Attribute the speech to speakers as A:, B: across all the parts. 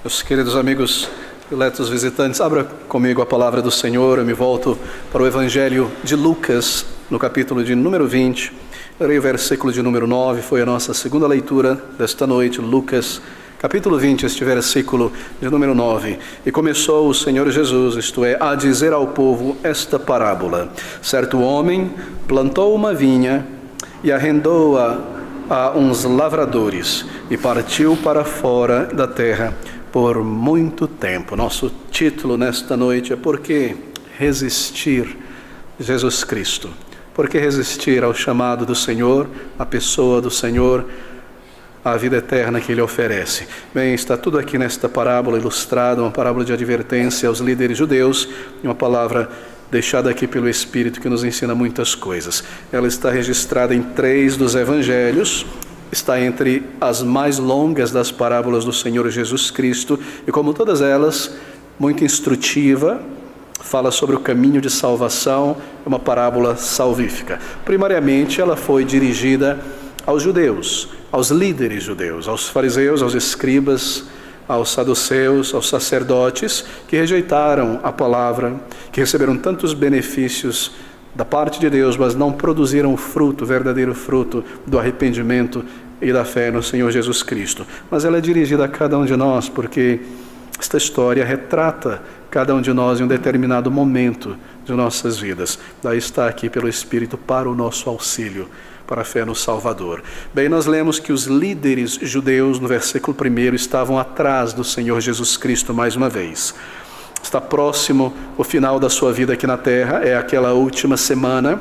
A: Meus queridos amigos, diletos visitantes, abra comigo a palavra do Senhor. Eu me volto para o Evangelho de Lucas, no capítulo de número 20. Lerei o versículo de número 9, foi a nossa segunda leitura desta noite, Lucas, capítulo 20, este versículo de número 9. E começou o Senhor Jesus, isto é, a dizer ao povo esta parábola. Certo homem plantou uma vinha e arrendou-a a uns lavradores e partiu para fora da terra por muito tempo. Nosso título nesta noite é Por que resistir Jesus Cristo? Por que resistir ao chamado do Senhor, à pessoa do Senhor, à vida eterna que Ele oferece? Bem, está tudo aqui nesta parábola ilustrada, uma parábola de advertência aos líderes judeus, e uma palavra deixada aqui pelo Espírito que nos ensina muitas coisas. Ela está registrada em 3 dos Evangelhos, está entre as mais longas das parábolas do Senhor Jesus Cristo, e como todas elas, muito instrutiva, fala sobre o caminho de salvação, é uma parábola salvífica. Primariamente, ela foi dirigida aos judeus, aos líderes judeus, aos fariseus, aos escribas, aos saduceus, aos sacerdotes, que rejeitaram a palavra, que receberam tantos benefícios da parte de Deus, mas não produziram o fruto, o verdadeiro fruto do arrependimento e da fé no Senhor Jesus Cristo. Mas ela é dirigida a cada um de nós, porque esta história retrata cada um de nós em um determinado momento de nossas vidas. Daí está aqui pelo Espírito para o nosso auxílio, para a fé no Salvador. Bem, nós lemos que os líderes judeus, no versículo 1, estavam atrás do Senhor Jesus Cristo mais uma vez. Está próximo o final da sua vida aqui na terra, é aquela última semana.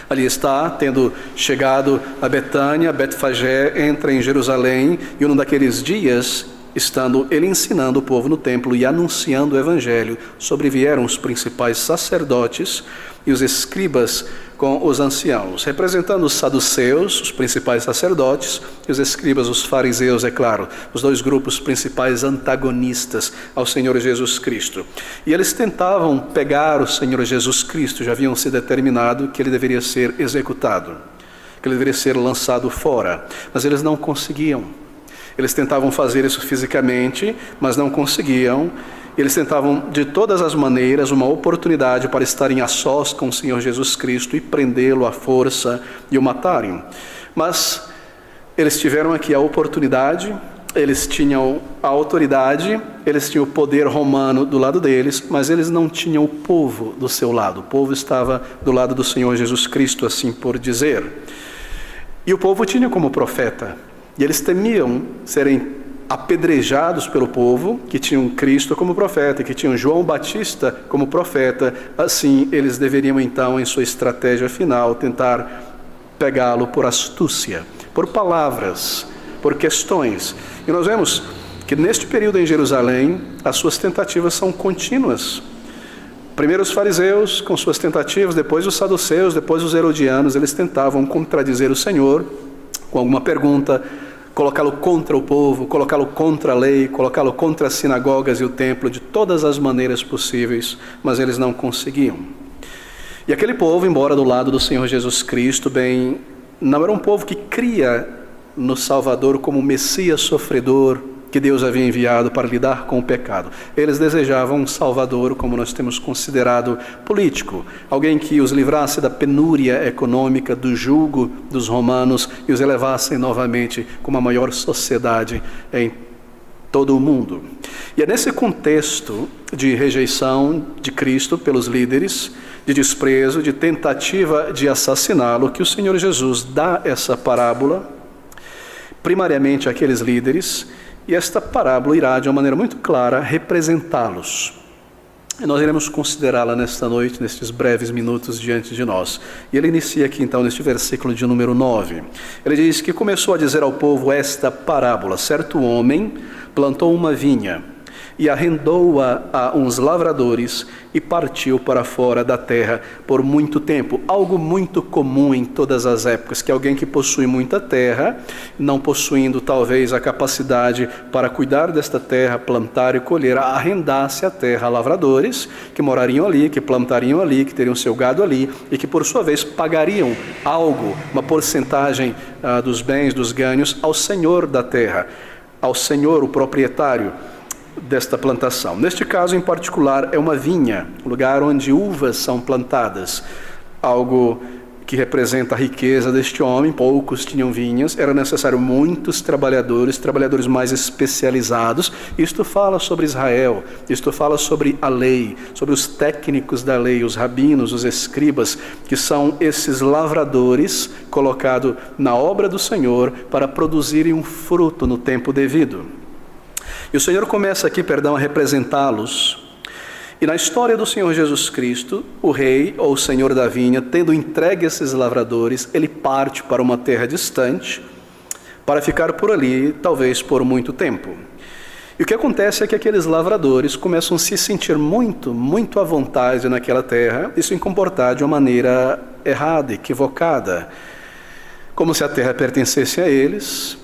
A: Ali está, tendo chegado a Betânia, Betfagé, entra em Jerusalém, e um daqueles dias, estando ele ensinando o povo no templo e anunciando o Evangelho, sobrevieram os principais sacerdotes e os escribas com os anciãos, representando os saduceus, os principais sacerdotes, e os escribas, os fariseus, é claro, os dois grupos principais antagonistas ao Senhor Jesus Cristo. E eles tentavam pegar o Senhor Jesus Cristo, já haviam se determinado que ele deveria ser executado, que ele deveria ser lançado fora, mas eles não conseguiam. Eles tentavam fazer isso fisicamente, mas não conseguiam. Eles tentavam de todas as maneiras uma oportunidade para estarem a sós com o Senhor Jesus Cristo e prendê-lo à força e o matarem. Mas eles tiveram aqui a oportunidade, eles tinham a autoridade, eles tinham o poder romano do lado deles, mas eles não tinham o povo do seu lado. O povo estava do lado do Senhor Jesus Cristo, assim por dizer. E o povo tinha como profeta, e eles temiam serem apedrejados pelo povo, que tinham Cristo como profeta, que tinham João Batista como profeta. Assim, eles deveriam então, em sua estratégia final, tentar pegá-lo por astúcia, por palavras, por questões. E nós vemos que neste período em Jerusalém, as suas tentativas são contínuas. Primeiro os fariseus com suas tentativas, depois os saduceus, depois os herodianos, eles tentavam contradizer o Senhor com alguma pergunta, colocá-lo contra o povo, colocá-lo contra a lei, colocá-lo contra as sinagogas e o templo, de todas as maneiras possíveis, mas eles não conseguiam. E aquele povo, embora do lado do Senhor Jesus Cristo, bem, não era um povo que cria no Salvador como Messias sofredor, que Deus havia enviado para lidar com o pecado. Eles desejavam um Salvador, como nós temos considerado, político, alguém que os livrasse da penúria econômica, do jugo dos romanos e os elevasse novamente com uma maior sociedade em todo o mundo. E é nesse contexto de rejeição de Cristo pelos líderes, de desprezo, de tentativa de assassiná-lo, que o Senhor Jesus dá essa parábola, primariamente àqueles líderes. E esta parábola irá, de uma maneira muito clara, representá-los. E nós iremos considerá-la nesta noite, nestes breves minutos diante de nós. E ele inicia aqui então, neste versículo de número 9. Ele diz que começou a dizer ao povo esta parábola. Certo homem plantou uma vinha e arrendou-a a uns lavradores e partiu para fora da terra por muito tempo. Algo muito comum em todas as épocas, que alguém que possui muita terra, não possuindo talvez a capacidade para cuidar desta terra, plantar e colher, arrendasse a terra a lavradores, que morariam ali, que plantariam ali, que teriam seu gado ali, e que por sua vez pagariam algo, uma porcentagem dos bens, dos ganhos, ao senhor da terra, ao senhor, o proprietário. desta plantação. Neste caso em particular é uma vinha, um lugar onde uvas são plantadas, algo que representa a riqueza deste homem. Poucos tinham vinhas, era necessário muitos trabalhadores mais especializados. Isto fala sobre Israel, isto fala sobre a lei, sobre os técnicos da lei, os rabinos, os escribas, que são esses lavradores colocados na obra do Senhor para produzirem um fruto no tempo devido. E o Senhor começa aqui, a representá-los. E na história do Senhor Jesus Cristo, o rei ou o senhor da vinha, tendo entregue esses lavradores, ele parte para uma terra distante para ficar por ali, talvez por muito tempo. E o que acontece é que aqueles lavradores começam a se sentir muito à vontade naquela terra e se comportar de uma maneira errada, equivocada, como se a terra pertencesse a eles.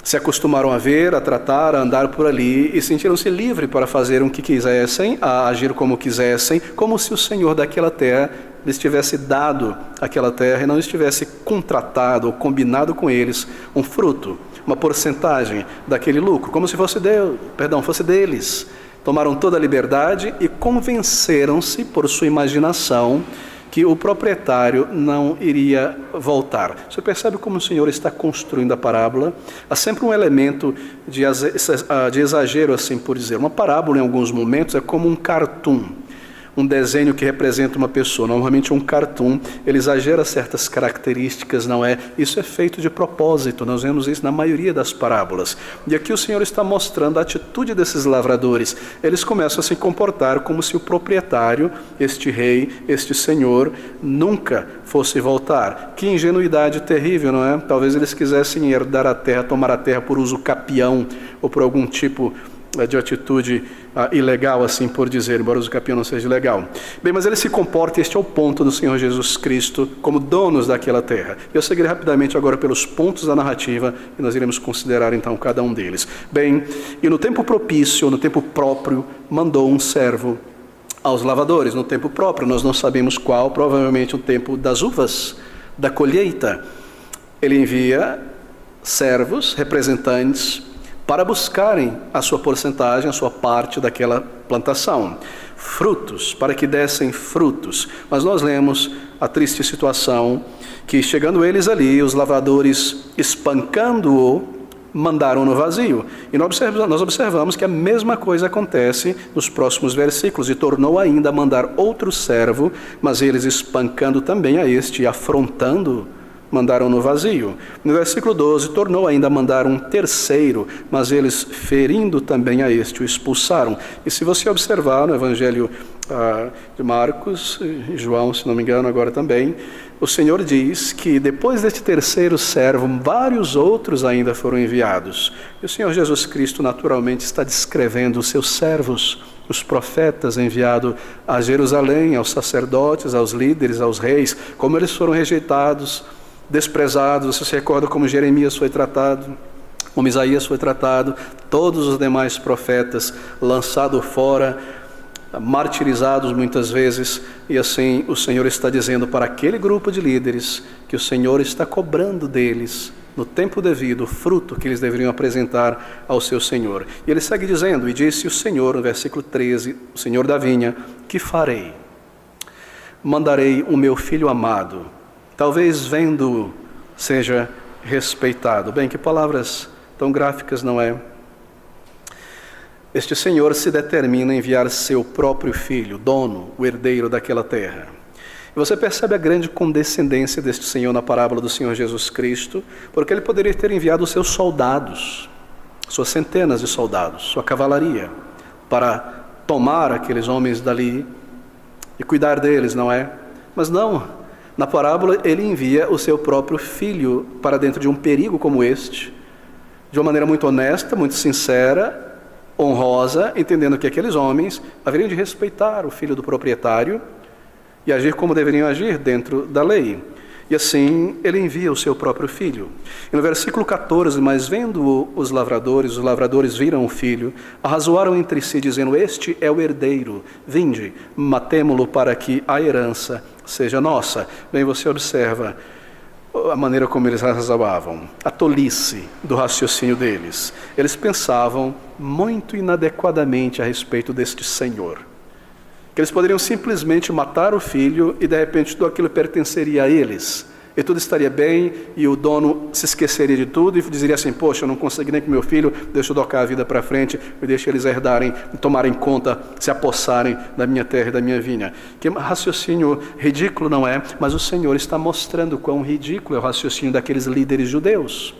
A: Se acostumaram a ver, a tratar, a andar por ali e sentiram-se livres para fazer o que quisessem, a agir como quisessem, como se o Senhor daquela terra lhes tivesse dado aquela terra e não estivesse contratado ou combinado com eles um fruto, uma porcentagem daquele lucro, como se fosse deles. Tomaram toda a liberdade e convenceram-se por sua imaginação que o proprietário não iria voltar. Você percebe como o Senhor está construindo a parábola? Há sempre um elemento de exagero, assim por dizer. Uma parábola, em alguns momentos, é como um cartoon, um desenho que representa uma pessoa. Normalmente um cartoon, ele exagera certas características, não é? Isso é feito de propósito, nós vemos isso na maioria das parábolas. E aqui o Senhor está mostrando a atitude desses lavradores. Eles começam a se comportar como se o proprietário, este rei, este senhor, nunca fosse voltar. Que ingenuidade terrível, não é? Talvez eles quisessem herdar a terra, tomar a terra por uso capião, ou por algum tipo de atitude ilegal, assim por dizer, embora o capião não seja legal. Bem, mas ele se comporta, este é o ponto do Senhor Jesus Cristo, como donos daquela terra. Eu seguirei rapidamente agora pelos pontos da narrativa, e nós iremos considerar então cada um deles. Bem, e no tempo propício, no tempo próprio, mandou um servo aos lavradores. No tempo próprio, nós não sabemos qual, provavelmente o tempo das uvas, da colheita. Ele envia servos, representantes, para buscarem a sua porcentagem, a sua parte daquela plantação. Frutos, para que dessem frutos. Mas nós lemos a triste situação que, chegando eles ali, os lavradores, espancando-o, mandaram-no vazio. E nós observamos que a mesma coisa acontece nos próximos versículos. E tornou ainda a mandar outro servo, mas eles, espancando também a este e afrontando, mandaram no vazio. No versículo 12, tornou ainda a mandar um terceiro, mas eles, ferindo também a este, o expulsaram. E se você observar no Evangelho de Marcos e João, se não me engano agora também, o Senhor diz que depois deste terceiro servo, vários outros ainda foram enviados. E o Senhor Jesus Cristo naturalmente está descrevendo os seus servos, os profetas enviados a Jerusalém, aos sacerdotes, aos líderes, aos reis, como eles foram rejeitados, desprezados. Você se recorda como Jeremias foi tratado, como Isaías foi tratado, todos os demais profetas lançados fora, martirizados muitas vezes, e assim o Senhor está dizendo para aquele grupo de líderes que o Senhor está cobrando deles, no tempo devido, o fruto que eles deveriam apresentar ao seu Senhor. E ele segue dizendo, e disse o Senhor, no versículo 13, o Senhor da vinha, que farei? Mandarei o meu filho amado, talvez vendo seja respeitado. Bem, que palavras tão gráficas, não é? Este Senhor se determina a enviar seu próprio filho, dono, o herdeiro daquela terra. E você percebe a grande condescendência deste Senhor na parábola do Senhor Jesus Cristo, porque ele poderia ter enviado os seus soldados, suas centenas de soldados, sua cavalaria, para tomar aqueles homens dali e cuidar deles, não é? Mas não. Na parábola, ele envia o seu próprio filho para dentro de um perigo como este, de uma maneira muito honesta, muito sincera, honrosa, entendendo que aqueles homens haveriam de respeitar o filho do proprietário e agir como deveriam agir dentro da lei. E assim, ele envia o seu próprio filho. E no versículo 14, mas vendo os lavradores viram o filho, arrazoaram entre si, dizendo, este é o herdeiro, vinde, matemo-lo para que a herança seja nossa. Bem, você observa a maneira como eles razoavam, a tolice do raciocínio deles. Eles pensavam muito inadequadamente a respeito deste Senhor. Que eles poderiam simplesmente matar o filho e de repente tudo aquilo pertenceria a eles. E tudo estaria bem, e o dono se esqueceria de tudo e dizeria assim: poxa, eu não consegui nem com meu filho, deixa eu tocar a vida para frente e deixa eles herdarem, tomarem conta, se apossarem da minha terra e da minha vinha. Que raciocínio ridículo, não é? Mas o Senhor está mostrando quão ridículo é o raciocínio daqueles líderes judeus,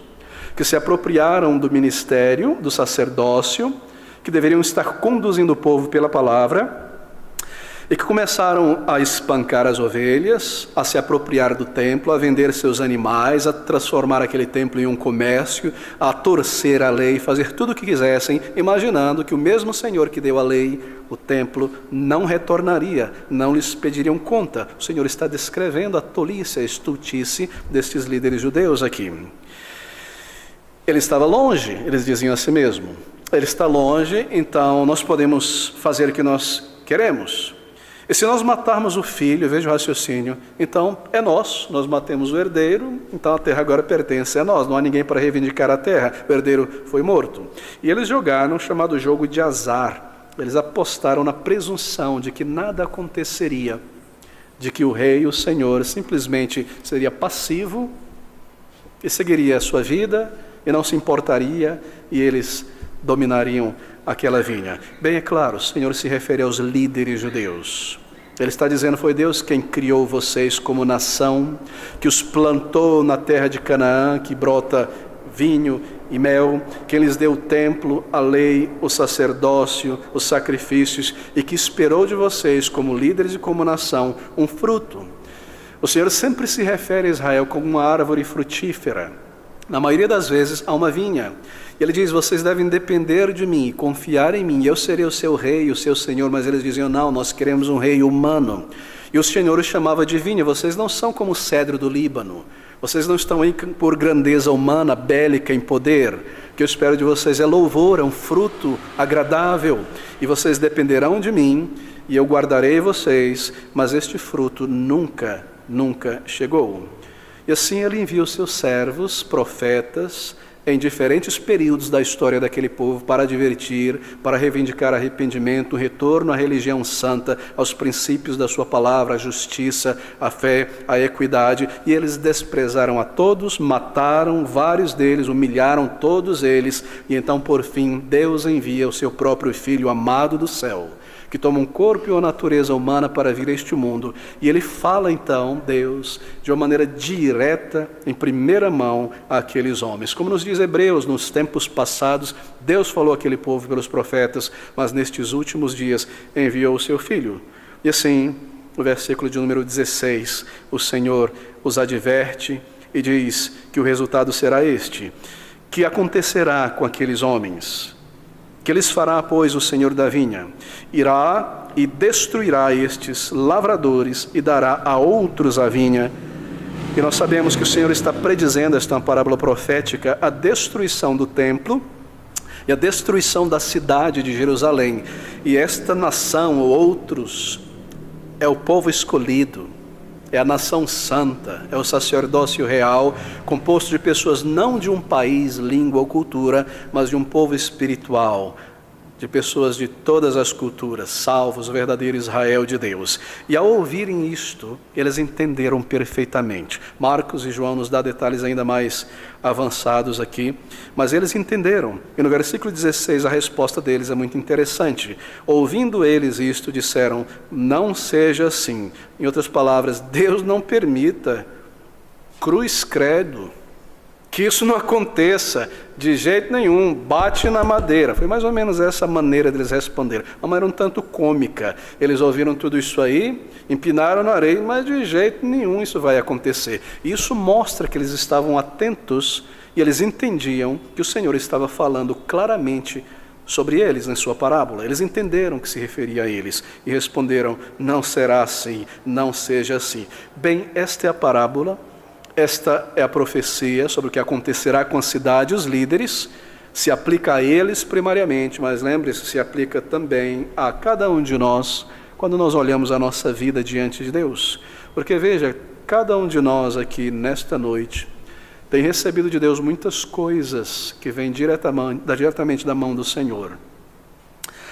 A: que se apropriaram do ministério, do sacerdócio, que deveriam estar conduzindo o povo pela palavra, e que começaram a espancar as ovelhas, a se apropriar do templo, a vender seus animais, a transformar aquele templo em um comércio, a torcer a lei, fazer tudo o que quisessem, imaginando que o mesmo Senhor que deu a lei, o templo, não retornaria, não lhes pediriam conta. O Senhor está descrevendo a tolice, a estultice destes líderes judeus aqui. Ele estava longe, eles diziam a si mesmo. Ele está longe, então nós podemos fazer o que nós queremos. E se nós matarmos o filho, veja o raciocínio, então é nosso, nós matemos o herdeiro, então a terra agora pertence a nós, não há ninguém para reivindicar a terra, o herdeiro foi morto. E eles jogaram o chamado jogo de azar, eles apostaram na presunção de que nada aconteceria, de que o rei, o Senhor, simplesmente seria passivo e seguiria a sua vida e não se importaria e eles dominariam aquela vinha. Bem, é claro, o Senhor se refere aos líderes judeus. Ele está dizendo: foi Deus quem criou vocês como nação, que os plantou na terra de Canaã, que brota vinho e mel, quem lhes deu o templo, a lei, o sacerdócio, os sacrifícios, e que esperou de vocês, como líderes e como nação, um fruto. O Senhor sempre se refere a Israel como uma árvore frutífera. Na maioria das vezes, há uma vinha. E ele diz: vocês devem depender de mim, confiar em mim, eu serei o seu rei, o seu senhor. Mas eles diziam: não, nós queremos um rei humano. E o Senhor os chamava de vinha. Vocês não são como o cedro do Líbano. Vocês não estão aí por grandeza humana, bélica, em poder. O que eu espero de vocês é louvor, é um fruto agradável. E vocês dependerão de mim, e eu guardarei vocês, mas este fruto nunca chegou. E assim ele envia os seus servos, profetas, em diferentes períodos da história daquele povo para advertir, para reivindicar arrependimento, retorno à religião santa, aos princípios da sua palavra, a justiça, a fé, a equidade. E eles desprezaram a todos, mataram vários deles, humilharam todos eles. E então, por fim, Deus envia o seu próprio Filho amado do céu, que toma um corpo e uma natureza humana para vir a este mundo. E ele fala então, Deus, de uma maneira direta, em primeira mão, àqueles homens. Como nos diz Hebreus, nos tempos passados, Deus falou àquele povo pelos profetas, mas nestes últimos dias enviou o seu Filho. E assim, no versículo de número 16, o Senhor os adverte e diz que o resultado será este: que acontecerá com aqueles homens? Que lhes fará, pois, o Senhor da vinha? Irá e destruirá estes lavradores e dará a outros a vinha. E nós sabemos que o Senhor está predizendo, esta é uma parábola profética, a destruição do templo e a destruição da cidade de Jerusalém. E esta nação, ou outros, é o povo escolhido, é a nação santa, é o sacerdócio real, composto de pessoas não de um país, língua ou cultura, mas de um povo espiritual, de pessoas de todas as culturas, salvos o verdadeiro Israel de Deus. E ao ouvirem isto, eles entenderam perfeitamente. Marcos e João nos dá detalhes ainda mais avançados aqui, mas eles entenderam. E no versículo 16 a resposta deles é muito interessante. Ouvindo eles isto, disseram: não seja assim. Em outras palavras, Deus não permita, cruz credo, que isso não aconteça de jeito nenhum, bate na madeira. Foi mais ou menos essa maneira deles responder, uma maneira um tanto cômica. Eles ouviram tudo isso aí, empinaram na areia, mas de jeito nenhum isso vai acontecer. E isso mostra que eles estavam atentos e eles entendiam que o Senhor estava falando claramente sobre eles em sua parábola. Eles entenderam que se referia a eles e responderam: não será assim, não seja assim. Bem, esta é a parábola. Esta é a profecia sobre o que acontecerá com a cidade e os líderes. Se aplica a eles primariamente, mas lembre-se, se aplica também a cada um de nós, quando nós olhamos a nossa vida diante de Deus. Porque veja, cada um de nós aqui nesta noite tem recebido de Deus muitas coisas que vêm diretamente da mão do Senhor.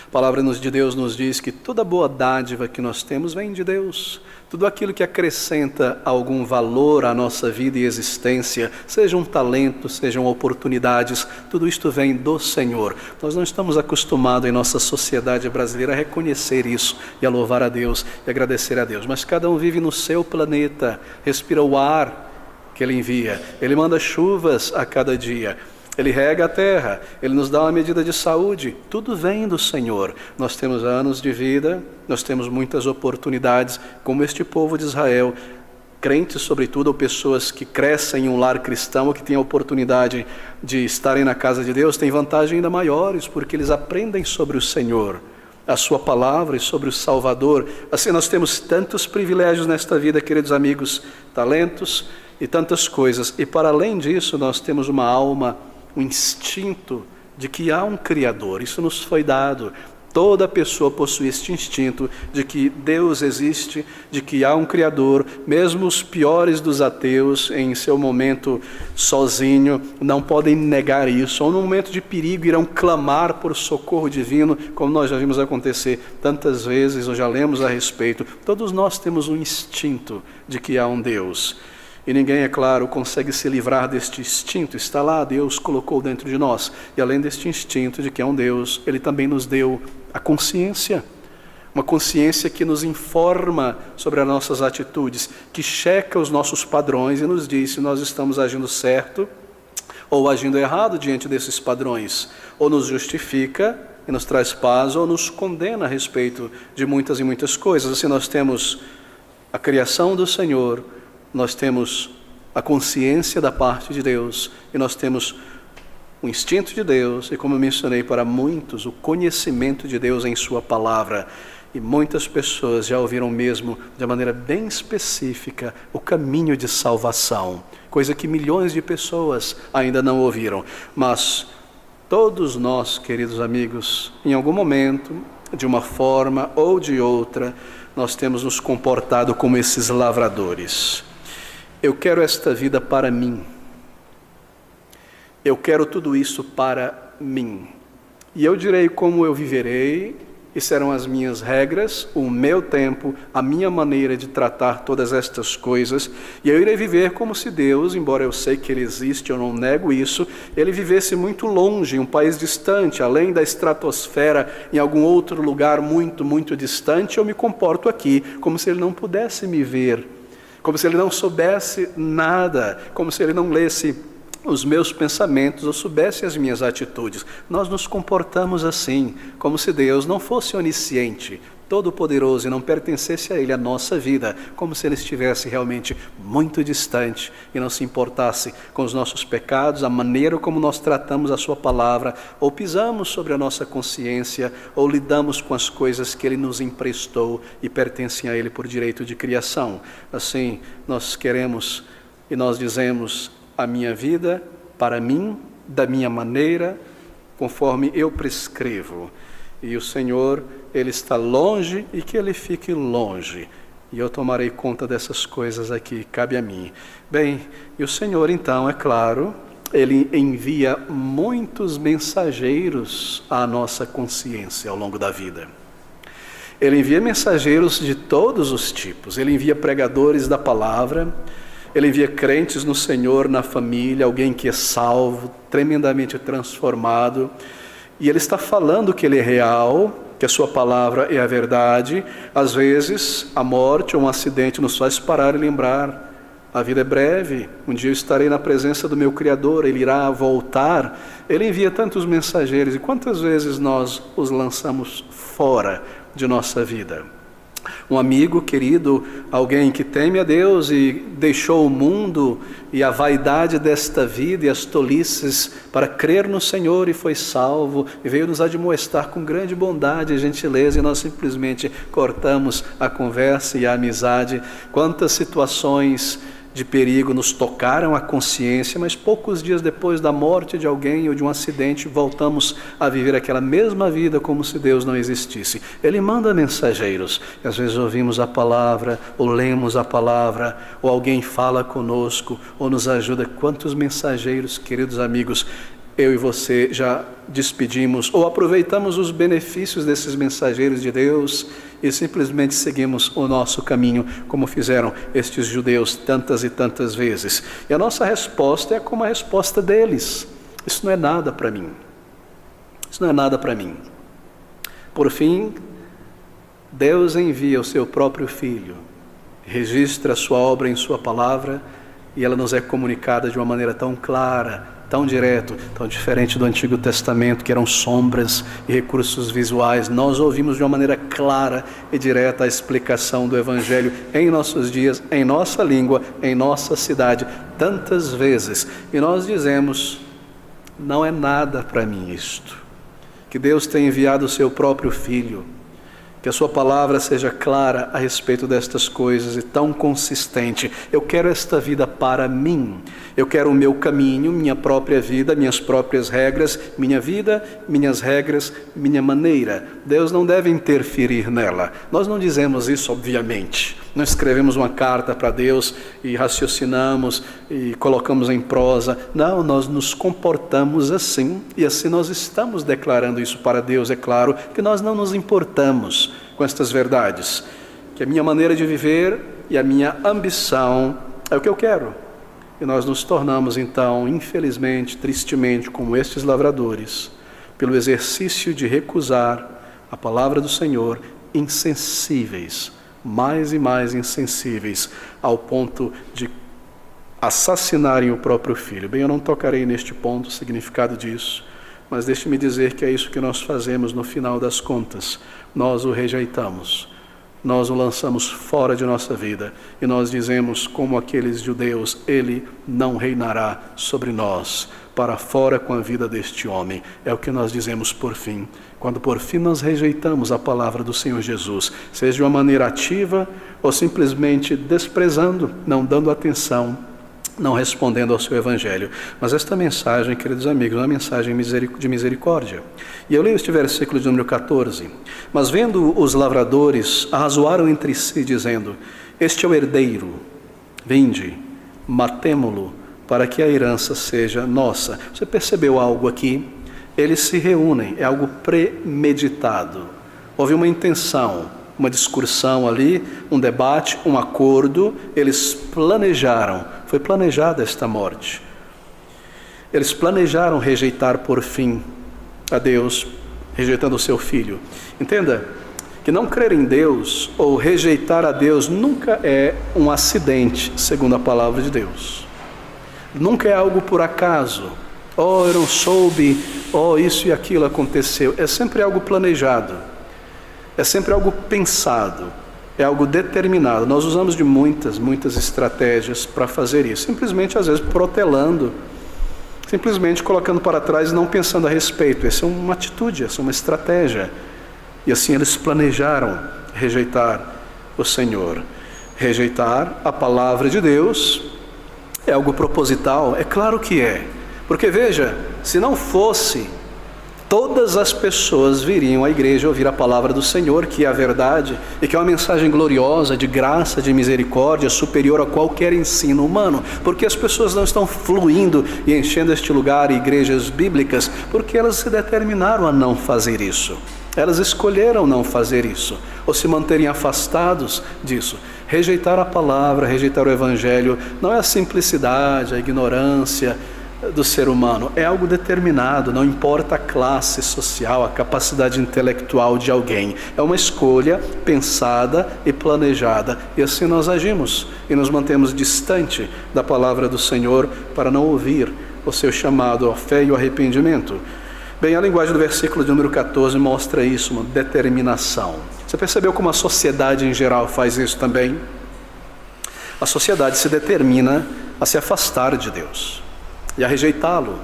A: A palavra de Deus nos diz que toda boa dádiva que nós temos vem de Deus. Tudo aquilo que acrescenta algum valor à nossa vida e existência, sejam talentos, sejam oportunidades, tudo isto vem do Senhor. Nós não estamos acostumados em nossa sociedade brasileira a reconhecer isso e a louvar a Deus e agradecer a Deus. Mas cada um vive no seu planeta, respira o ar que Ele envia. Ele manda chuvas a cada dia. Ele rega a terra, Ele nos dá uma medida de saúde, tudo vem do Senhor. Nós temos anos de vida, nós temos muitas oportunidades, como este povo de Israel, crentes sobretudo, ou pessoas que crescem em um lar cristão, ou que têm a oportunidade de estarem na casa de Deus, têm vantagem ainda maiores, porque eles aprendem sobre o Senhor, a sua palavra e sobre o Salvador. Assim nós temos tantos privilégios nesta vida, queridos amigos, talentos e tantas coisas. E para além disso, nós temos uma alma, um instinto de que há um Criador. Isso nos foi dado. Toda pessoa possui este instinto de que Deus existe, de que há um Criador. Mesmo os piores dos ateus, em seu momento sozinho, não podem negar isso. Ou no momento de perigo irão clamar por socorro divino, como nós já vimos acontecer tantas vezes, ou já lemos a respeito. Todos nós temos um instinto de que há um Deus. E ninguém, é claro, consegue se livrar deste instinto. Está lá, Deus colocou dentro de nós. E além deste instinto de que é um Deus, Ele também nos deu a consciência. Uma consciência que nos informa sobre as nossas atitudes, que checa os nossos padrões e nos diz se nós estamos agindo certo ou agindo errado diante desses padrões. Ou nos justifica e nos traz paz, ou nos condena a respeito de muitas e muitas coisas. Assim nós temos a criação do Senhor, nós temos a consciência da parte de Deus e nós temos o instinto de Deus e, como eu mencionei para muitos, o conhecimento de Deus em sua palavra. E muitas pessoas já ouviram mesmo, de maneira bem específica, o caminho de salvação, coisa que milhões de pessoas ainda não ouviram. Mas todos nós, queridos amigos, em algum momento, de uma forma ou de outra, nós temos nos comportado como esses lavradores. Eu quero esta vida para mim. Eu quero tudo isso para mim. E eu direi como eu viverei, e serão as minhas regras, o meu tempo, a minha maneira de tratar todas estas coisas. E eu irei viver como se Deus, embora eu sei que Ele existe, eu não nego isso, Ele vivesse muito longe, em um país distante, além da estratosfera, em algum outro lugar muito, muito distante. Eu me comporto aqui como se Ele não pudesse me ver, como se Ele não soubesse nada, como se Ele não lesse os meus pensamentos ou soubesse as minhas atitudes. Nós nos comportamos assim, como se Deus não fosse onisciente, todo-poderoso, e não pertencesse a Ele a nossa vida, como se Ele estivesse realmente muito distante e não se importasse com os nossos pecados, a maneira como nós tratamos a sua palavra, ou pisamos sobre a nossa consciência, ou lidamos com as coisas que Ele nos emprestou e pertencem a Ele por direito de criação. Assim, nós queremos e nós dizemos: a minha vida para mim, da minha maneira, conforme eu prescrevo. E o Senhor, Ele está longe e que Ele fique longe. E eu tomarei conta dessas coisas aqui, cabe a mim. Bem, e o Senhor então, é claro, Ele envia muitos mensageiros à nossa consciência ao longo da vida. Ele envia mensageiros de todos os tipos. Ele envia pregadores da palavra, Ele envia crentes no Senhor, na família, alguém que é salvo, tremendamente transformado. E Ele está falando que Ele é real, que a sua palavra é a verdade. Às vezes, a morte ou um acidente nos faz parar e lembrar: a vida é breve, um dia eu estarei na presença do meu Criador, Ele irá voltar. Ele envia tantos mensageiros, e quantas vezes nós os lançamos fora de nossa vida? Um amigo querido, alguém que teme a Deus e deixou o mundo e a vaidade desta vida e as tolices para crer no Senhor e foi salvo e veio nos admoestar com grande bondade e gentileza, e nós simplesmente cortamos a conversa e a amizade. Quantas situações de perigo nos tocaram a consciência, mas poucos dias depois da morte de alguém ou de um acidente, voltamos a viver aquela mesma vida como se Deus não existisse. Ele manda mensageiros, e às vezes ouvimos a palavra, ou lemos a palavra, ou alguém fala conosco, ou nos ajuda. Quantos mensageiros, queridos amigos, eu e você já despedimos ou aproveitamos os benefícios desses mensageiros de Deus e simplesmente seguimos o nosso caminho, como fizeram estes judeus tantas e tantas vezes. E a nossa resposta é como a resposta deles: isso não é nada para mim. Isso não é nada para mim. Por fim, Deus envia o seu próprio Filho, registra a sua obra em sua palavra, e ela nos é comunicada de uma maneira tão clara, tão direto, tão diferente do Antigo Testamento, que eram sombras e recursos visuais. Nós ouvimos de uma maneira clara e direta a explicação do Evangelho em nossos dias, em nossa língua, em nossa cidade, tantas vezes. E nós dizemos: não é nada para mim isto. Que Deus tenha enviado o seu próprio Filho, que a sua palavra seja clara a respeito destas coisas e tão consistente. Eu quero esta vida para mim. Eu quero o meu caminho, minha própria vida, minhas próprias regras, minha vida, minhas regras, minha maneira. Deus não deve interferir nela. Nós não dizemos isso, obviamente. Não escrevemos uma carta para Deus e raciocinamos e colocamos em prosa. Não, nós nos comportamos assim, e assim nós estamos declarando isso para Deus. É claro que nós não nos importamos com estas verdades, que a minha maneira de viver e a minha ambição é o que eu quero. E nós nos tornamos então, infelizmente, tristemente, como estes lavradores, pelo exercício de recusar a palavra do Senhor, insensíveis, mais e mais insensíveis, ao ponto de assassinarem o próprio Filho. Bem, eu não tocarei neste ponto, o significado disso, mas deixe-me dizer que é isso que nós fazemos no final das contas. Nós o rejeitamos, nós o lançamos fora de nossa vida, e nós dizemos, como aqueles judeus: ele não reinará sobre nós. Para fora com a vida deste homem. É o que nós dizemos por fim. Quando por fim nós rejeitamos a palavra do Senhor Jesus, seja de uma maneira ativa ou simplesmente desprezando, não dando atenção, não respondendo ao seu Evangelho. Mas esta mensagem, queridos amigos, é uma mensagem de misericórdia. E eu leio este versículo de número 14. Mas vendo os lavradores, arrazoaram entre si, dizendo: este é o herdeiro, vinde, matemo-lo, para que a herança seja nossa. Você percebeu algo aqui? Eles se reúnem, é algo premeditado. Houve uma intenção, uma discussão ali, um debate, um acordo. Eles planejaram, foi planejada esta morte. Eles planejaram rejeitar por fim a Deus, rejeitando o seu Filho. Entenda que não crer em Deus ou rejeitar a Deus nunca é um acidente, segundo a palavra de Deus. Nunca é algo por acaso. Oh, eu não soube, oh, isso e aquilo aconteceu. É sempre algo planejado, é sempre algo pensado, é algo determinado. Nós usamos de muitas estratégias para fazer isso, simplesmente às vezes protelando, simplesmente colocando para trás e não pensando a respeito. Essa é uma atitude, essa é uma estratégia. E assim eles planejaram rejeitar o Senhor. Rejeitar a palavra de Deus é algo proposital? É claro que é. Porque veja, se não fosse, todas as pessoas viriam à igreja ouvir a palavra do Senhor, que é a verdade, e que é uma mensagem gloriosa, de graça, de misericórdia, superior a qualquer ensino humano. Porque as pessoas não estão fluindo e enchendo este lugar, igrejas bíblicas, porque elas se determinaram a não fazer isso. Elas escolheram não fazer isso, ou se manterem afastados disso. Rejeitar a palavra, rejeitar o Evangelho, não é a simplicidade, a ignorância do ser humano, é algo determinado, não importa a classe social, a capacidade intelectual de alguém. É uma escolha pensada e planejada, e assim nós agimos e nos mantemos distante da palavra do Senhor para não ouvir o seu chamado à fé e ao arrependimento. Bem, a linguagem do versículo de número 14 mostra isso, uma determinação. Você percebeu como a sociedade em geral faz isso também? A sociedade se determina a se afastar de Deus e a rejeitá-lo.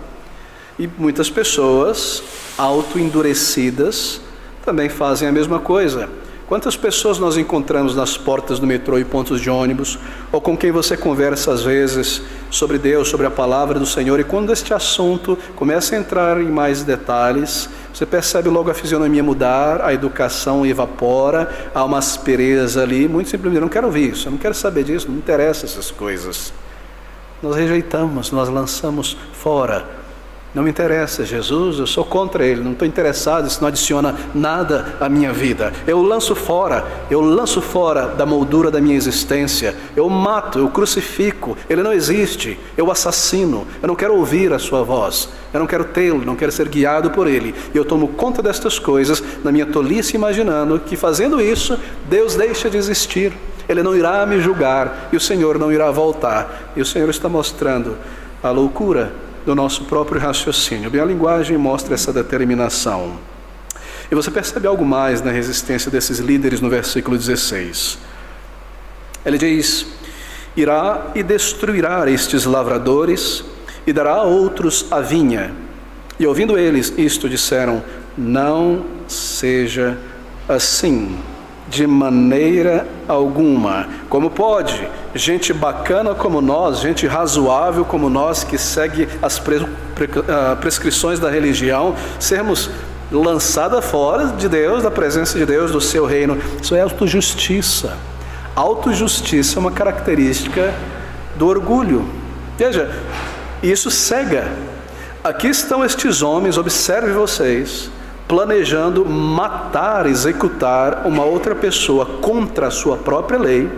A: E muitas pessoas auto-endurecidas também fazem a mesma coisa. Quantas pessoas nós encontramos nas portas do metrô e pontos de ônibus, ou com quem você conversa às vezes sobre Deus, sobre a palavra do Senhor, e quando este assunto começa a entrar em mais detalhes, você percebe logo a fisionomia mudar, a educação evapora, há uma aspereza ali, muito simplesmente, eu não quero ouvir isso, eu não quero saber disso, não me interessam essas coisas. Nós rejeitamos, nós lançamos fora. Não me interessa Jesus, eu sou contra Ele, não estou interessado, isso não adiciona nada à minha vida. Eu lanço fora da moldura da minha existência, eu mato, eu crucifico, Ele não existe, eu assassino, eu não quero ouvir a sua voz, eu não quero tê-lo, não quero ser guiado por Ele. E eu tomo conta destas coisas na minha tolice, imaginando que fazendo isso, Deus deixa de existir. Ele não irá me julgar e o Senhor não irá voltar. E o Senhor está mostrando a loucura do nosso próprio raciocínio. Bem, a linguagem mostra essa determinação. E você percebe algo mais na resistência desses líderes no versículo 16. Ele diz: irá e destruirá estes lavradores e dará a outros a vinha. E ouvindo eles isto, disseram: não seja assim, de maneira alguma. Como pode gente bacana como nós, gente razoável como nós, que segue as prescrições da religião, sermos lançada fora de Deus, da presença de Deus, do seu reino? Isso é autojustiça. Autojustiça é uma característica do orgulho. Veja, isso cega. Aqui estão estes homens, observe vocês, planejando matar, executar uma outra pessoa contra a sua própria lei.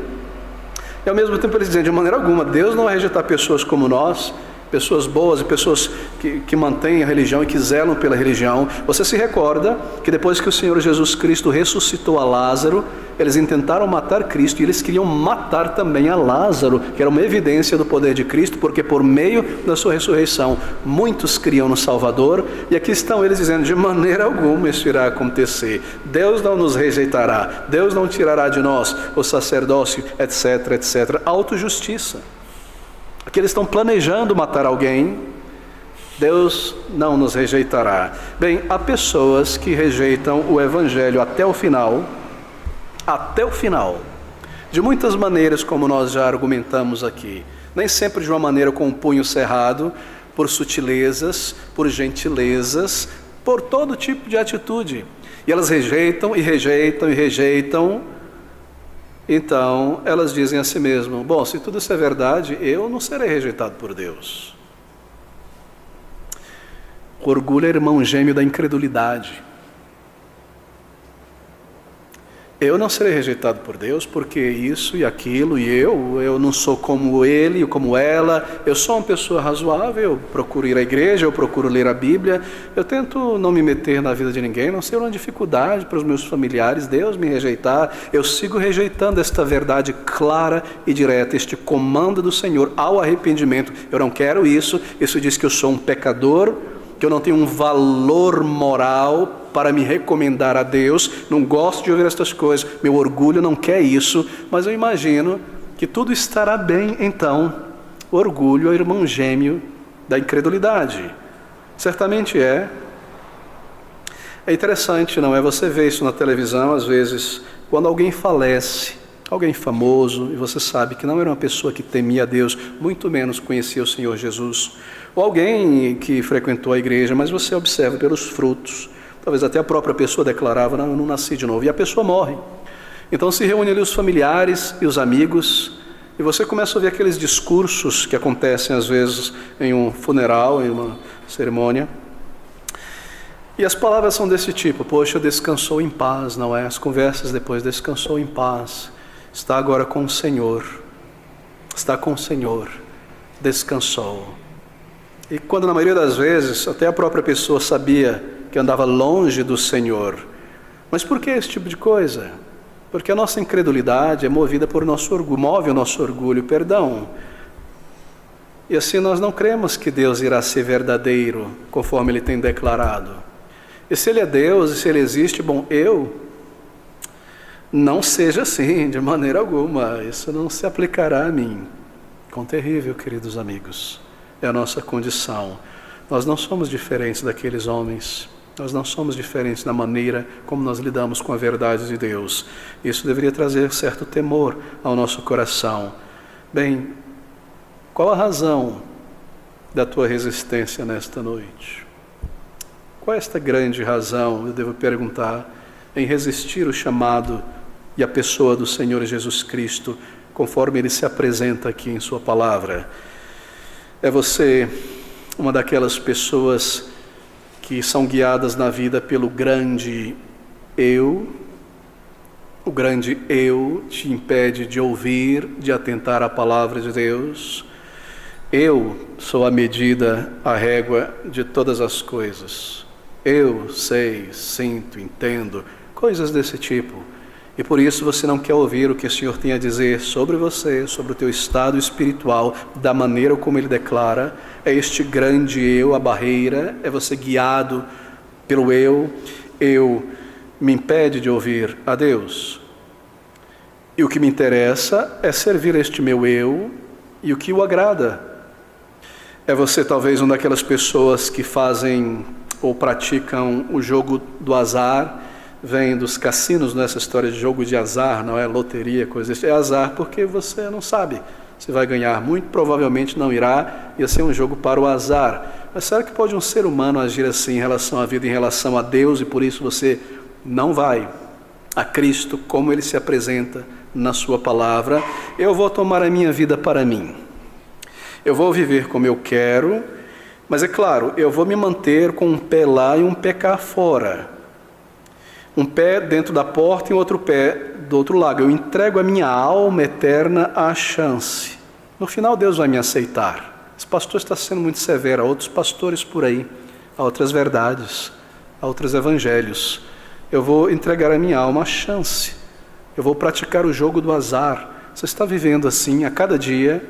A: E ao mesmo tempo eles dizem: de maneira alguma, Deus não vai rejeitar pessoas como nós, pessoas boas e pessoas que mantêm a religião e que zelam pela religião. Você se recorda que depois que o Senhor Jesus Cristo ressuscitou a Lázaro, eles intentaram matar Cristo e eles queriam matar também a Lázaro, que era uma evidência do poder de Cristo, porque por meio da sua ressurreição muitos criam no Salvador. E aqui estão eles dizendo: de maneira alguma isso irá acontecer, Deus não nos rejeitará, Deus não tirará de nós o sacerdócio, etc, etc. Autojustiça. Aqui eles estão planejando matar alguém. Deus não nos rejeitará. Bem, há pessoas que rejeitam o Evangelho até o final, de muitas maneiras, como nós já argumentamos aqui. Nem sempre de uma maneira com o punho cerrado, por sutilezas, por gentilezas, por todo tipo de atitude. E elas rejeitam e rejeitam e rejeitam. Então, elas dizem a si mesmas: bom, se tudo isso é verdade, eu não serei rejeitado por Deus. O orgulho é irmão gêmeo da incredulidade. Eu não serei rejeitado por Deus porque isso e aquilo, e eu não sou como ele ou como ela, eu sou uma pessoa razoável, eu procuro ir à igreja, eu procuro ler a Bíblia, eu tento não me meter na vida de ninguém, não ser uma dificuldade para os meus familiares, Deus me rejeitar. Eu sigo rejeitando esta verdade clara e direta, este comando do Senhor ao arrependimento. Eu não quero isso, isso diz que eu sou um pecador, que eu não tenho um valor moral para me recomendar a Deus, não gosto de ouvir estas coisas, meu orgulho não quer isso, mas eu imagino que tudo estará bem então. O orgulho é o irmão gêmeo da incredulidade. Certamente é. É interessante, não é? Você vê isso na televisão, às vezes, quando alguém falece, alguém famoso, e você sabe que não era uma pessoa que temia a Deus, muito menos conhecia o Senhor Jesus, ou alguém que frequentou a igreja, mas você observa pelos frutos, talvez até a própria pessoa declarava: não, eu não nasci de novo, e a pessoa morre. Então se reúnem ali os familiares e os amigos, e você começa a ouvir aqueles discursos que acontecem às vezes em um funeral, em uma cerimônia, e as palavras são desse tipo: poxa, descansou em paz, não é? As conversas depois: descansou em paz, está agora com o Senhor, está com o Senhor, descansou. E quando na maioria das vezes até a própria pessoa sabia que andava longe do Senhor. Mas por que esse tipo de coisa? Porque a nossa incredulidade é movida por nosso orgulho, move o nosso orgulho, perdão. E assim nós não cremos que Deus irá ser verdadeiro, conforme Ele tem declarado. E se Ele é Deus, e se Ele existe, bom, não seja assim, de maneira alguma. Isso não se aplicará a mim. Quão terrível, queridos amigos, é a nossa condição. Nós não somos diferentes daqueles homens. Nós não somos diferentes na maneira como nós lidamos com a verdade de Deus. Isso deveria trazer certo temor ao nosso coração. Bem, qual a razão da tua resistência nesta noite? Qual é esta grande razão, eu devo perguntar, em resistir o chamado e a pessoa do Senhor Jesus Cristo, conforme Ele se apresenta aqui em Sua palavra? É você uma daquelas pessoas que são guiadas na vida pelo grande eu? O grande eu te impede de ouvir, de atentar à palavra de Deus? Eu sou a medida, a régua de todas as coisas. Eu sei, sinto, entendo, coisas desse tipo. E por isso você não quer ouvir o que o Senhor tem a dizer sobre você, sobre o teu estado espiritual, da maneira como Ele declara. É este grande eu, a barreira, é você guiado pelo eu me impede de ouvir a Deus. E o que me interessa é servir este meu eu e o que o agrada. É você talvez uma daquelas pessoas que fazem ou praticam o jogo do azar. Vem dos cassinos, nessa história de jogo de azar, não é loteria, coisa assim. É azar porque você não sabe se vai ganhar. Muito provavelmente não irá, ia ser um jogo para o azar. Mas será que pode um ser humano agir assim em relação à vida, em relação a Deus, e por isso você não vai a Cristo como Ele se apresenta na sua palavra? Eu vou tomar a minha vida para mim. Eu vou viver como eu quero, mas é claro, eu vou me manter com um pé lá e um pé cá fora. Um pé dentro da porta e outro pé do outro lado. Eu entrego a minha alma eterna à chance. No final Deus vai me aceitar. Esse pastor está sendo muito severo. Há outros pastores por aí. Há outras verdades. Há outros evangelhos. Eu vou entregar a minha alma à chance. Eu vou praticar o jogo do azar. Você está vivendo assim a cada dia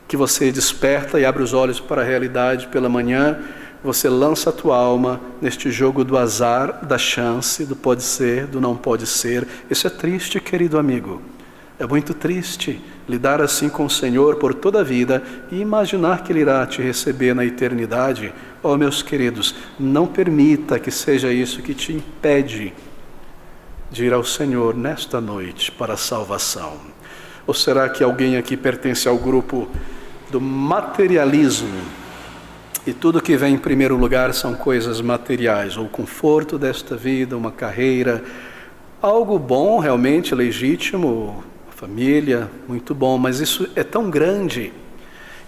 A: que você desperta e abre os olhos para a realidade pela manhã. Você lança a tua alma neste jogo do azar, da chance, do pode ser, do não pode ser. Isso é triste, querido amigo. É muito triste lidar assim com o Senhor por toda a vida e imaginar que Ele irá te receber na eternidade. Oh, meus queridos, não permita que seja isso que te impede de ir ao Senhor nesta noite para a salvação. Ou será que alguém aqui pertence ao grupo do materialismo? E tudo que vem em primeiro lugar são coisas materiais, o conforto desta vida, uma carreira, algo bom, realmente legítimo, família, muito bom, mas isso é tão grande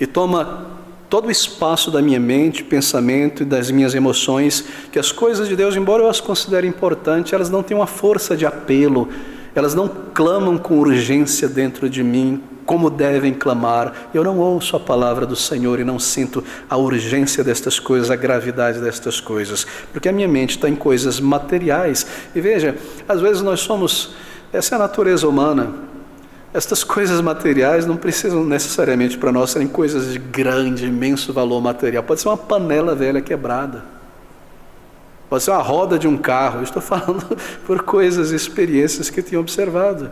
A: e toma todo o espaço da minha mente, pensamento e das minhas emoções, que as coisas de Deus, embora eu as considere importantes, elas não têm uma força de apelo, elas não clamam com urgência dentro de mim, como devem clamar. Eu não ouço a palavra do Senhor e não sinto a urgência destas coisas, a gravidade destas coisas, porque a minha mente está em coisas materiais. E veja, às vezes nós somos, essa é a natureza humana, estas coisas materiais não precisam necessariamente para nós serem coisas de grande, imenso valor material. Pode ser uma panela velha quebrada, pode ser uma roda de um carro. Eu estou falando por coisas e experiências que eu tenho observado.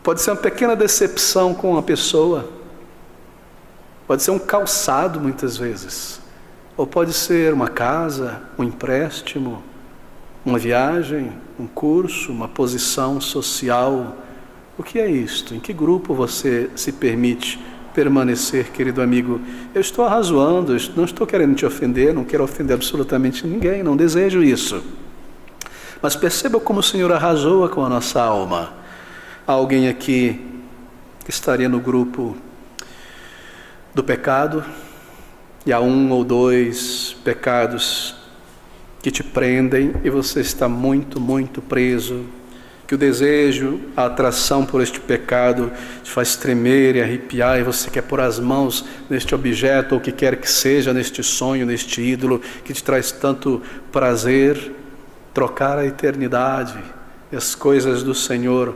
A: Pode ser uma pequena decepção com uma pessoa. Pode ser um calçado, muitas vezes. Ou pode ser uma casa, um empréstimo, uma viagem, um curso, uma posição social. O que é isto? Em que grupo você se permite permanecer, querido amigo? Eu estou arrazoando, não estou querendo te ofender, não quero ofender absolutamente ninguém, não desejo isso. Mas perceba como o Senhor arrazoa com a nossa alma. Há alguém aqui que estaria no grupo do pecado, e há um ou dois pecados que te prendem e você está muito, muito preso, que o desejo, a atração por este pecado te faz tremer e arrepiar, e você quer pôr as mãos neste objeto, ou o que quer que seja, neste sonho, neste ídolo, que te traz tanto prazer, trocar a eternidade e as coisas do Senhor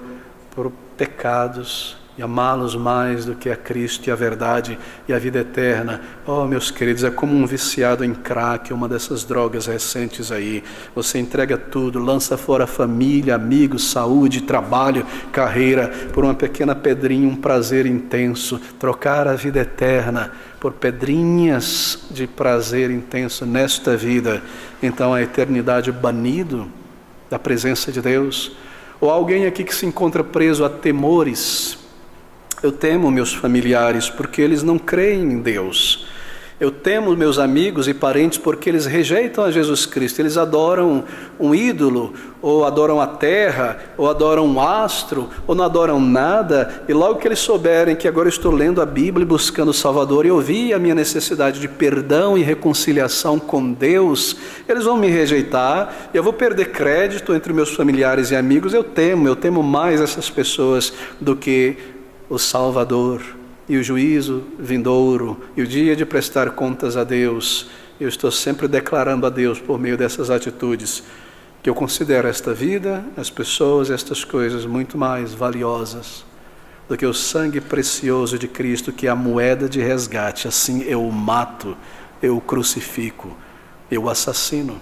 A: por pecados e amá-los mais do que a Cristo e a verdade e a vida eterna. Oh, meus queridos, é como um viciado em crack, uma dessas drogas recentes aí. Você entrega tudo, lança fora família, amigos, saúde, trabalho, carreira, por uma pequena pedrinha, um prazer intenso. Trocar a vida eterna por pedrinhas de prazer intenso nesta vida. Então a eternidade banido da presença de Deus. Ou alguém aqui que se encontra preso a temores. Eu temo meus familiares porque eles não creem em Deus. Eu temo meus amigos e parentes porque eles rejeitam a Jesus Cristo. Eles adoram um ídolo, ou adoram a terra, ou adoram um astro, ou não adoram nada. E logo que eles souberem que agora eu estou lendo a Bíblia e buscando o Salvador, e ouvi a minha necessidade de perdão e reconciliação com Deus, eles vão me rejeitar, e eu vou perder crédito entre meus familiares e amigos. Eu temo mais essas pessoas do que o Salvador e o juízo vindouro e o dia de prestar contas a Deus. Eu estou sempre declarando a Deus por meio dessas atitudes que eu considero esta vida, as pessoas, estas coisas muito mais valiosas do que o sangue precioso de Cristo, que é a moeda de resgate. Assim eu o mato, eu o crucifico, eu o assassino,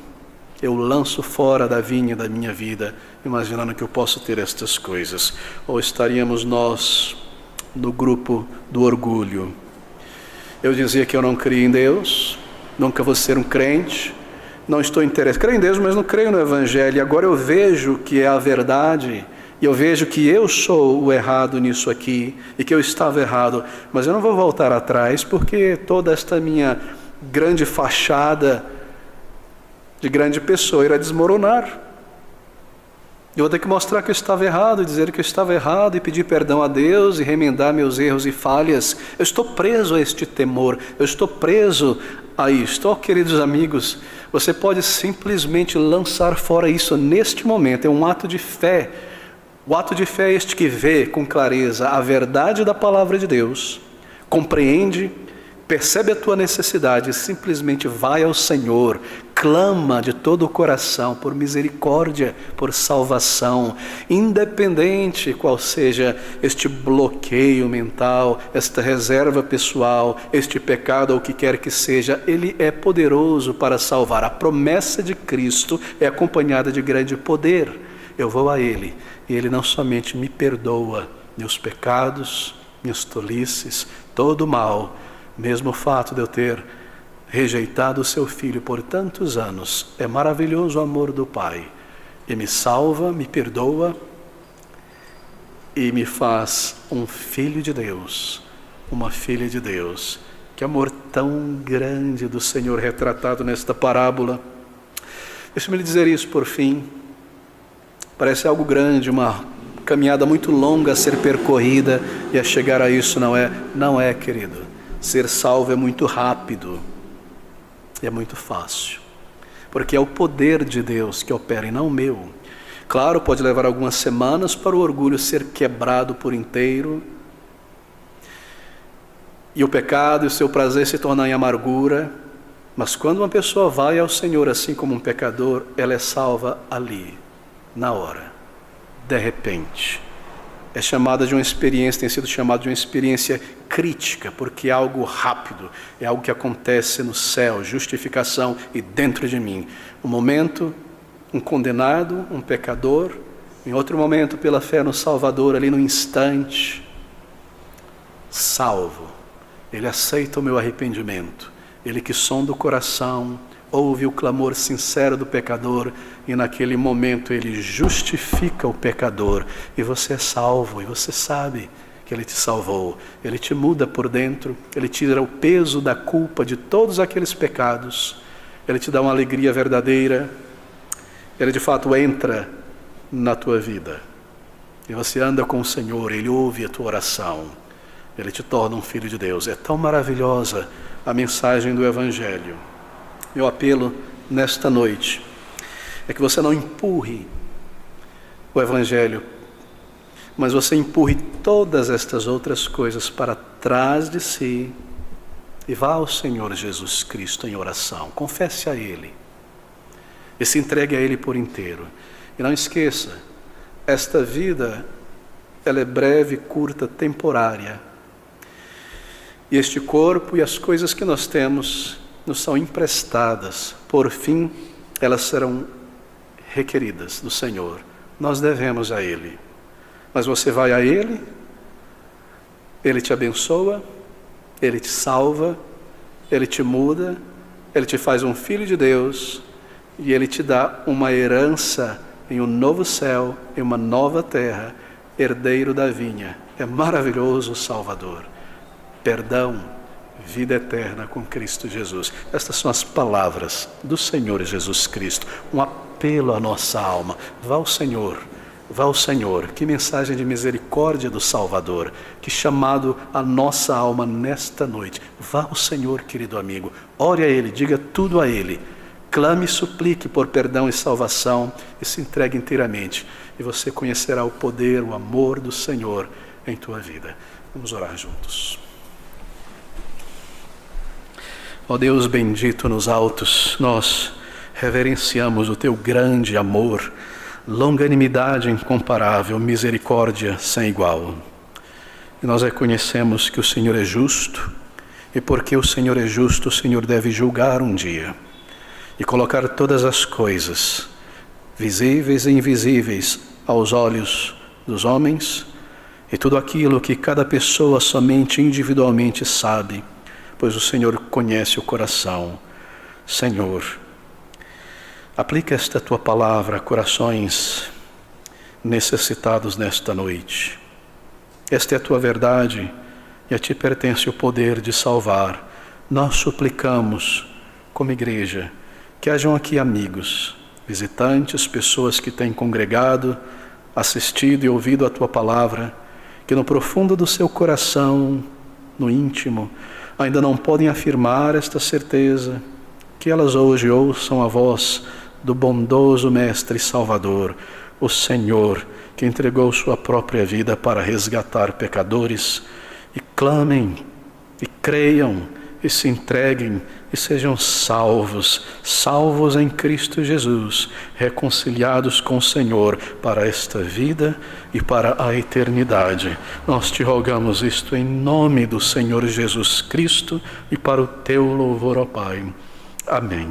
A: eu lanço fora da vinha da minha vida, imaginando que eu posso ter estas coisas. Ou estaríamos nós no grupo do orgulho? Eu dizia que eu não creio em Deus, nunca vou ser um crente, não estou interessado, creio em Deus, mas não creio no Evangelho. E agora eu vejo que é a verdade, e eu vejo que eu sou o errado nisso aqui, e que eu estava errado, mas eu não vou voltar atrás, porque toda esta minha grande fachada de grande pessoa irá desmoronar. Eu vou ter que mostrar que eu estava errado, dizer que eu estava errado, e pedir perdão a Deus, e remendar meus erros e falhas. Eu estou preso a este temor, eu estou preso a isto. Oh, queridos amigos, você pode simplesmente lançar fora isso neste momento. É um ato de fé. O ato de fé é este que vê com clareza a verdade da palavra de Deus, compreende, percebe a tua necessidade e simplesmente vai ao Senhor, clama de todo o coração por misericórdia, por salvação, independente qual seja este bloqueio mental, esta reserva pessoal, este pecado ou o que quer que seja. Ele é poderoso para salvar. A promessa de Cristo é acompanhada de grande poder. Eu vou a Ele e Ele não somente me perdoa meus pecados, minhas tolices, todo o mal. Mesmo o fato de eu ter rejeitado o seu filho por tantos anos, é maravilhoso o amor do Pai. E me salva, me perdoa e me faz um filho de Deus, uma filha de Deus. Que amor tão grande do Senhor retratado nesta parábola. Deixa-me lhe dizer isso por fim. Parece algo grande, uma caminhada muito longa a ser percorrida, e a chegar a isso não é, querido. Ser salvo é muito rápido, é muito fácil, porque é o poder de Deus que opera e não o meu. Claro, pode levar algumas semanas para o orgulho ser quebrado por inteiro, e o pecado e o seu prazer se tornar em amargura, mas quando uma pessoa vai ao Senhor assim como um pecador, ela é salva ali, na hora, de repente. É chamada de uma experiência, tem sido chamada de uma experiência crítica, porque é algo rápido, é algo que acontece no céu, justificação e dentro de mim. Um momento, um condenado, um pecador, em outro momento, pela fé no Salvador, ali no instante, salvo. Ele aceita o meu arrependimento, ele que sonda o coração, ouve o clamor sincero do pecador, e naquele momento ele justifica o pecador, e você é salvo, e você sabe que ele te salvou. Ele te muda por dentro, ele tira o peso da culpa de todos aqueles pecados, ele te dá uma alegria verdadeira, ele de fato entra na tua vida, e você anda com o Senhor, ele ouve a tua oração, ele te torna um filho de Deus. É tão maravilhosa a mensagem do Evangelho. Meu apelo nesta noite é que você não empurre o Evangelho, mas você empurre todas estas outras coisas para trás de si e vá ao Senhor Jesus Cristo em oração. Confesse a Ele e se entregue a Ele por inteiro. E não esqueça, esta vida ela é breve, curta, temporária. E este corpo e as coisas que nós temos nos são emprestadas. Por fim, elas serão requeridas do Senhor. Nós devemos a Ele. Mas você vai a Ele, Ele te abençoa, Ele te salva, Ele te muda, Ele te faz um filho de Deus e Ele te dá uma herança em um novo céu, em uma nova terra, herdeiro da vinha. É maravilhoso o Salvador. Perdão, vida eterna com Cristo Jesus. Estas são as palavras do Senhor Jesus Cristo. Um apelo à nossa alma. Vá ao Senhor. Vá ao Senhor. Que mensagem de misericórdia do Salvador. Que chamado à nossa alma nesta noite. Vá ao Senhor, querido amigo. Ore a Ele, diga tudo a Ele. Clame e suplique por perdão e salvação e se entregue inteiramente. E você conhecerá o poder, o amor do Senhor em tua vida. Vamos orar juntos. Ó Deus bendito nos altos, nós reverenciamos o Teu grande amor, longanimidade incomparável, misericórdia sem igual. E nós reconhecemos que o Senhor é justo, e porque o Senhor é justo, o Senhor deve julgar um dia e colocar todas as coisas, visíveis e invisíveis, aos olhos dos homens, e tudo aquilo que cada pessoa somente individualmente sabe, pois o Senhor conhece o coração. Senhor, aplica esta Tua palavra a corações necessitados nesta noite. Esta é a Tua verdade e a Ti pertence o poder de salvar. Nós suplicamos, como igreja, que hajam aqui amigos, visitantes, pessoas que têm congregado, assistido e ouvido a Tua palavra, que no profundo do seu coração, no íntimo, ainda não podem afirmar esta certeza, que elas hoje ouçam a voz do bondoso Mestre Salvador, o Senhor, que entregou sua própria vida para resgatar pecadores, e clamem, e creiam, e se entreguem, e sejam salvos, salvos em Cristo Jesus, reconciliados com o Senhor para esta vida e para a eternidade. Nós te rogamos isto em nome do Senhor Jesus Cristo e para o teu louvor, ó Pai. Amém.